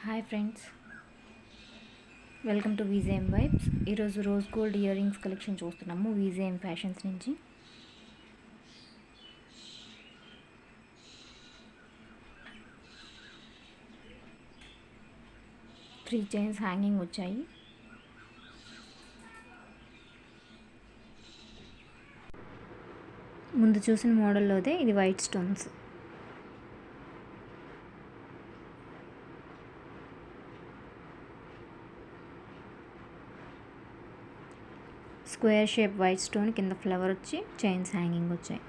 Hi friends, welcome to VJM vibes. ఈరోజు rose gold ear rings collection చూస్తున్నాము VJM fashions నుంచి. Three chains hanging వచ్చాయి. ముందు చూసిన మోడల్లోదే ఇది white stones. Square shape white stone కింద ఫ్లవర్ వచ్చి చైన్స్ హ్యాంగింగ్ వచ్చాయి.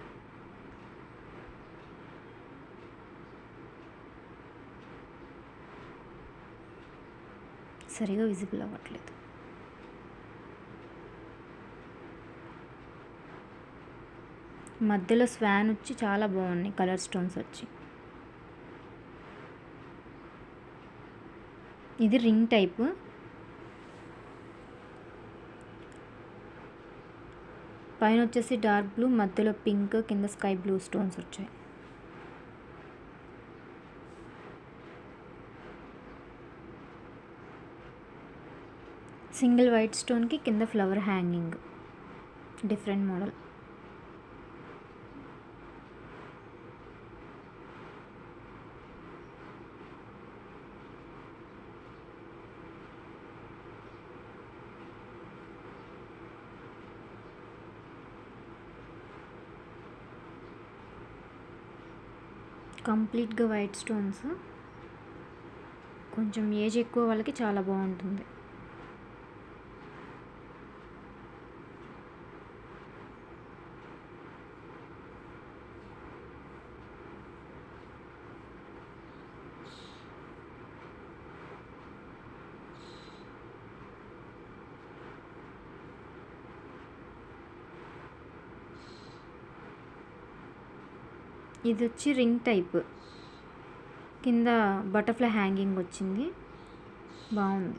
సరిగా విజిబుల్ అవ్వట్లేదు. మధ్యలో స్వాన్ వచ్చి చాలా బాగున్నాయి కలర్ స్టోన్స్ వచ్చి. ఇది రింగ్ టైప్. పైన వచ్చేసి డార్క్ బ్లూ, మధ్యలో పింక్, కింద స్కై బ్లూ స్టోన్స్ వచ్చాయి. సింగిల్ వైట్ స్టోన్కి కింద ఫ్లవర్ హ్యాంగింగ్, డిఫరెంట్ మోడల్. కంప్లీట్గా వైట్ స్టోన్స్. కొంచెం ఏజ్ ఎక్కువ వాళ్ళకి చాలా బాగుంటుంది. ఇది వచ్చి రింగ్ టైప్, కింద బటర్ఫ్లై హ్యాంగింగ్ వచ్చింది, బాగుంది.